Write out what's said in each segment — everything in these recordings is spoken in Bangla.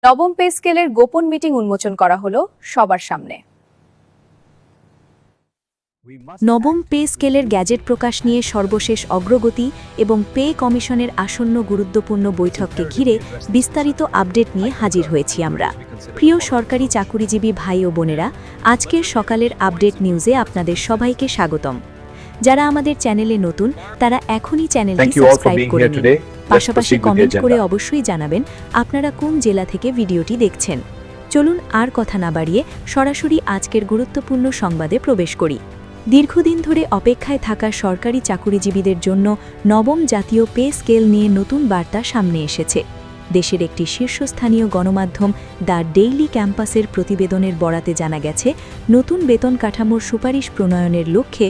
নবম পে স্কেলের গোপন মিটিং উন্মোচন করা হলো সবার সামনে। নবম পে স্কেলের গ্যাজেট প্রকাশ নিয়ে সর্বশেষ অগ্রগতি এবং পে কমিশনের আসন্ন গুরুত্বপূর্ণ বৈঠককে ঘিরে বিস্তারিত আপডেট নিয়ে হাজির হয়েছি আমরা। প্রিয় সরকারি চাকুরিজীবী ভাই ও বোনেরা, আজকের সকালের আপডেট নিউজে আপনাদের সবাইকে স্বাগতম। যারা আমাদের চ্যানেলে নতুন তারা এখনই চ্যানেলটি সাবস্ক্রাইব করে নিন। পাশাপাশি কমেন্ট করে অবশ্যই জানাবেন আপনারা কোন জেলা থেকে ভিডিওটি দেখছেন। চলুন আর কথা না বাড়িয়ে সরাসরি আজকের গুরুত্বপূর্ণ সংবাদে প্রবেশ করি। দীর্ঘদিন ধরে অপেক্ষায় থাকা সরকারি চাকুরিজীবীদের জন্য নবম জাতীয় পে স্কেল নিয়ে নতুন বার্তা সামনে এসেছে। দেশের একটি শীর্ষস্থানীয় গণমাধ্যম দ্য ডেইলি ক্যাম্পাসের প্রতিবেদনের বরাতে জানা গেছে, নতুন বেতন কাঠামোর সুপারিশ প্রণয়নের লক্ষ্যে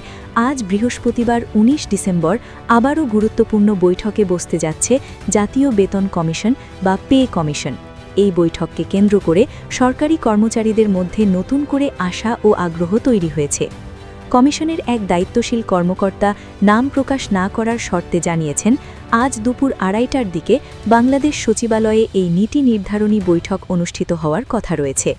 আজ বৃহস্পতিবার ১৯ ডিসেম্বর আবারও গুরুত্বপূর্ণ বৈঠকে বসতে যাচ্ছে জাতীয় বেতন কমিশন বা পে কমিশন। এই বৈঠককে কেন্দ্র করে সরকারি কর্মচারীদের মধ্যে নতুন করে আশা ও আগ্রহ তৈরি হয়েছে। কমিশনের এক দায়িত্বশীল কর্মকর্তা নাম প্রকাশ না করার শর্তে জানিয়েছেন, আজ দুপুর ২:৩০টার দিকে বাংলাদেশ সচিবালয়ে এই নীতি নির্ধারণী বৈঠক অনুষ্ঠিত হওয়ার কথা রয়েছে।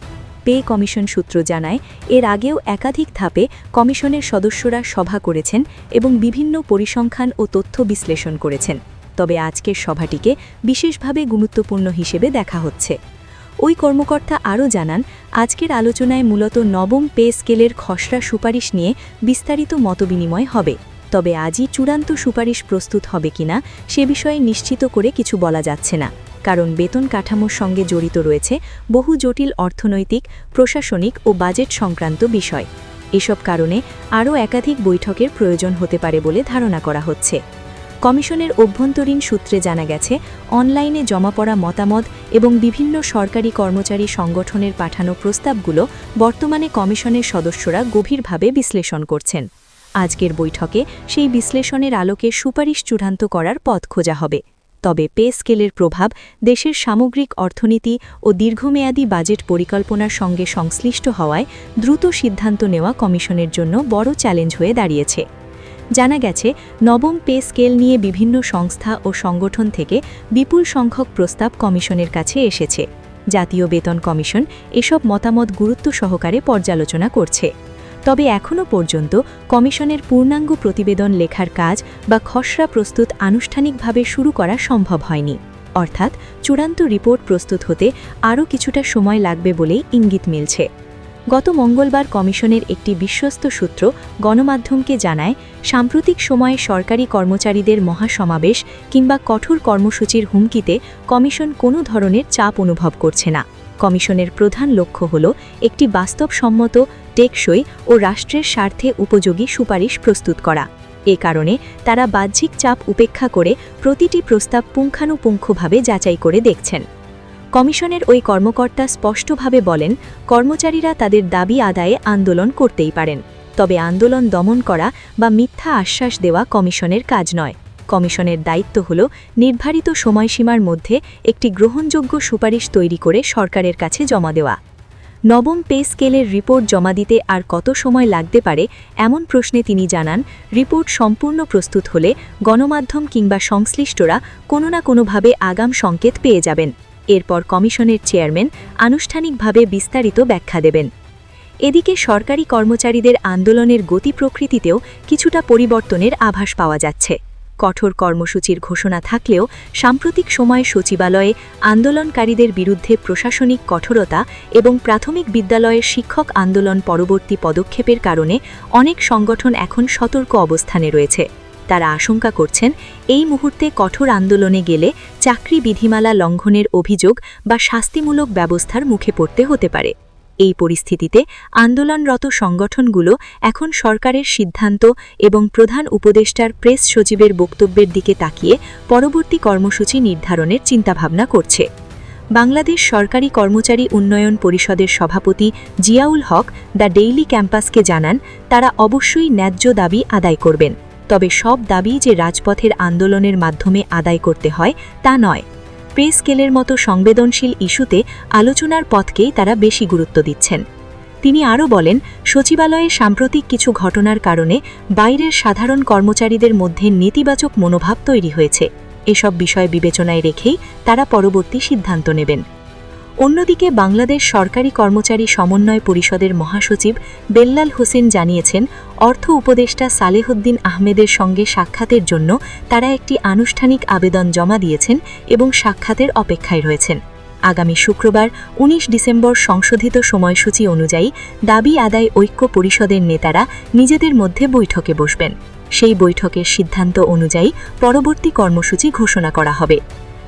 পে কমিশন সূত্র জানায়, এর আগেও একাধিক ধাপে কমিশনের সদস্যরা সভা করেছেন এবং বিভিন্ন পরিসংখ্যান ও তথ্য বিশ্লেষণ করেছেন। তবে আজকের সভাটিকে বিশেষভাবে গুরুত্বপূর্ণ হিসেবে দেখা হচ্ছে। ওই কর্মকর্তা আরও জানান, আজকের আলোচনায় মূলত নবম পে স্কেলের খসড়া সুপারিশ নিয়ে বিস্তারিত মতবিনিময় হবে। তবে আজই চূড়ান্ত সুপারিশ প্রস্তুত হবে কিনা সে বিষয়ে নিশ্চিত করে কিছু বলা যাচ্ছে না, কারণ বেতন কাঠামোর সঙ্গে জড়িত রয়েছে বহু জটিল অর্থনৈতিক, প্রশাসনিক ও বাজেট সংক্রান্ত বিষয়। এসব কারণে আরও একাধিক বৈঠকের প্রয়োজন হতে পারে বলে ধারণা করা হচ্ছে। কমিশনের অভ্যন্তরীণ সূত্রে জানা গেছে, অনলাইনে জমা পড়া মতামত এবং বিভিন্ন সরকারি কর্মচারী সংগঠনের পাঠানো প্রস্তাবগুলো বর্তমানে কমিশনের সদস্যরা গভীরভাবে বিশ্লেষণ করছেন। আজকের বৈঠকে সেই বিশ্লেষণের আলোকে সুপারিশ চূড়ান্ত করার পথ খোঁজা হবে। তবে পে স্কেলের প্রভাব দেশের সামগ্রিক অর্থনীতি ও দীর্ঘমেয়াদী বাজেট পরিকল্পনার সঙ্গে সংশ্লিষ্ট হওয়ায় দ্রুত সিদ্ধান্ত নেওয়া কমিশনের জন্য বড় চ্যালেঞ্জ হয়ে দাঁড়িয়েছে। জানা গেছে, নবম পে স্কেল নিয়ে বিভিন্ন সংস্থা ও সংগঠন থেকে বিপুল সংখ্যক প্রস্তাব কমিশনের কাছে এসেছে। জাতীয় বেতন কমিশন এসব মতামত গুরুত্ব সহকারে পর্যালোচনা করছে। তবে এখনও পর্যন্ত কমিশনের পূর্ণাঙ্গ প্রতিবেদন লেখার কাজ বা খসড়া প্রস্তুত আনুষ্ঠানিকভাবে শুরু করা সম্ভব হয়নি। অর্থাৎ চূড়ান্ত রিপোর্ট প্রস্তুত হতে আরও কিছুটা সময় লাগবে বলেই ইঙ্গিত মিলছে। গত মঙ্গলবার কমিশনের একটি বিশ্বস্ত সূত্র গণমাধ্যমকে জানায়, সাম্প্রতিক সময়ে সরকারি কর্মচারীদের মহাসমাবেশ কিংবা কঠোর কর্মসূচির হুমকিতে কমিশন কোনো ধরনের চাপ অনুভব করছে না। কমিশনের প্রধান লক্ষ্য হল একটি বাস্তবসম্মত, টেকসই ও রাষ্ট্রের স্বার্থে উপযোগী সুপারিশ প্রস্তুত করা। এ কারণে তারা বাহ্যিক চাপ উপেক্ষা করে প্রতিটি প্রস্তাব পুঙ্খানুপুঙ্খভাবে যাচাই করে দেখছেন। কমিশনের ওই কর্মকর্তা স্পষ্টভাবে বলেন, কর্মচারীরা তাদের দাবি আদায়ে আন্দোলন করতেই পারেন, তবে আন্দোলন দমন করা বা মিথ্যা আশ্বাস দেওয়া কমিশনের কাজ নয়। কমিশনের দায়িত্ব হল নির্ধারিত সময়সীমার মধ্যে একটি গ্রহণযোগ্য সুপারিশ তৈরি করে সরকারের কাছে জমা দেওয়া। নবম পে স্কেলের রিপোর্ট জমা দিতে আর কত সময় লাগতে পারে এমন প্রশ্নে তিনি জানান, রিপোর্ট সম্পূর্ণ প্রস্তুত হলে গণমাধ্যম কিংবা সংশ্লিষ্টরা কোনো না কোনোভাবে আগাম সংকেত পেয়ে যাবেন। এরপর কমিশনের চেয়ারম্যান আনুষ্ঠানিকভাবে বিস্তারিত ব্যাখ্যা দেবেন। এদিকে সরকারি কর্মচারীদের আন্দোলনের গতি প্রকৃতিতেও কিছুটা পরিবর্তনের আভাস পাওয়া যাচ্ছে। কঠোর কর্মসূচির ঘোষণা থাকলেও সাম্প্রতিক সময়ে সচিবালয়ে আন্দোলনকারীদের বিরুদ্ধে প্রশাসনিক কঠোরতা এবং প্রাথমিক বিদ্যালয়ের শিক্ষক আন্দোলন পরবর্তী পদক্ষেপের কারণে অনেক সংগঠন এখন সতর্ক অবস্থানে রয়েছে। তারা আশঙ্কা করছেন, এই মুহূর্তে কঠোর আন্দোলনে গেলে চাকরি বিধিমালা লঙ্ঘনের অভিযোগ বা শাস্তিমূলক ব্যবস্থার মুখে পড়তে হতে পারে। এই পরিস্থিতিতে আন্দোলনরত সংগঠনগুলো এখন সরকারের সিদ্ধান্ত এবং প্রধান উপদেষ্টার প্রেস সচিবের বক্তব্যের দিকে তাকিয়ে পরবর্তী কর্মসূচি নির্ধারণের চিন্তাভাবনা করছে। বাংলাদেশ সরকারি কর্মচারী উন্নয়ন পরিষদের সভাপতি জিয়াউল হক দ্য ডেইলি ক্যাম্পাসকে জানান, তারা অবশ্যই ন্যায্য দাবি আদায় করবেন, তবে সব দাবি যে রাজপথের আন্দোলনের মাধ্যমে আদায় করতে হয় তা নয়। পে স্কেলের মতো সংবেদনশীল ইস্যুতে আলোচনার পথকেই তারা বেশি গুরুত্ব দিচ্ছেন। তিনি আরও বলেন, সচিবালয়ে সাম্প্রতিক কিছু ঘটনার কারণে বাইরের সাধারণ কর্মচারীদের মধ্যে নেতিবাচক মনোভাব তৈরি হয়েছে। এসব বিষয় বিবেচনায় রেখেই তারা পরবর্তী সিদ্ধান্ত নেবেন। অন্যদিকে বাংলাদেশ সরকারি কর্মচারী সমন্বয় পরিষদের মহাসচিব বেল্লাল হোসেন জানিয়েছেন, অর্থ উপদেষ্টা সালেহউদ্দিন আহমেদের সঙ্গে সাক্ষাতের জন্য তারা একটি আনুষ্ঠানিক আবেদন জমা দিয়েছেন এবং সাক্ষাতের অপেক্ষায় রয়েছেন। আগামী শুক্রবার ১৯ ডিসেম্বর সংশোধিত সময়সূচি অনুযায়ী দাবি আদায় ঐক্য পরিষদের নেতারা নিজেদের মধ্যে বৈঠকে বসবেন। সেই বৈঠকের সিদ্ধান্ত অনুযায়ী পরবর্তী কর্মসূচি ঘোষণা করা হবে।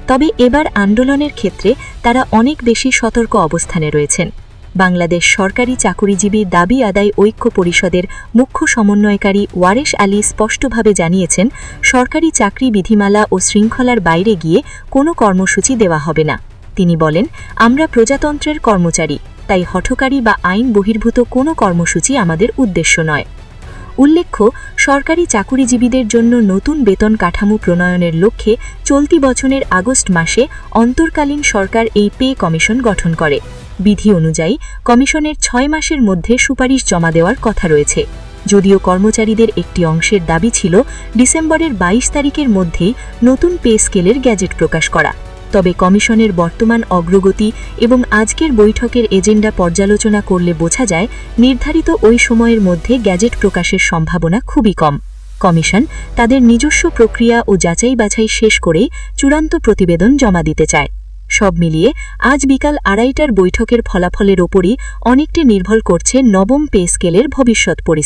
তবে এবার আন্দোলনের ক্ষেত্রে তারা অনেক বেশি সতর্ক অবস্থানে রয়েছেন। বাংলাদেশ সরকারি চাকুরিজীবী দাবি আদায় ঐক্য পরিষদের মুখ্য সমন্বয়কারী ওয়ারেশ আলী স্পষ্টভাবে জানিয়েছেন, সরকারি চাকরি বিধিমালা ও শৃঙ্খলার বাইরে গিয়ে কোনো কর্মসূচি দেওয়া হবে না। তিনি বলেন, আমরা প্রজাতন্ত্রের কর্মচারী, তাই হঠকারী বা আইন বহির্ভূত কোনো কর্মসূচি আমাদের উদ্দেশ্য নয়। উল্লেখ্য, সরকারি চাকুরিজীবীদের জন্য নতুন বেতন কাঠামো প্রণয়নের লক্ষ্যে চলতি বছরের আগস্ট মাসে অন্তর্কালীন সরকার এই পে কমিশন গঠন করে। বিধি অনুযায়ী কমিশনের ৬ মাসের মধ্যে সুপারিশ জমা দেওয়ার কথা রয়েছে। যদিও কর্মচারীদের একটি অংশের দাবি ছিল ডিসেম্বরের ২২ তারিখের মধ্যেই নতুন পে স্কেলের গ্যাজেট প্রকাশ করা। তবে কমিশনের বর্তমান অগ্রগতি এবং আজকের বৈঠকের এজেন্ডা পর্যালোচনা করলে বোঝা যায়, নির্ধারিত ওই সময়ের মধ্যে গ্যাজেট প্রকাশের সম্ভাবনা খুবই কম। কমিশন তাদের নিজস্ব প্রক্রিয়া ও যাচাই বাছাই শেষ করেই চূড়ান্ত প্রতিবেদন জমা দিতে চায়। সব মিলিয়ে আজ বিকাল ২:৩০টার বৈঠকের ফলাফলের ওপরই অনেকটা নির্ভর করছে নবম পে স্কেলের ভবিষ্যৎ পরিস্থিতি।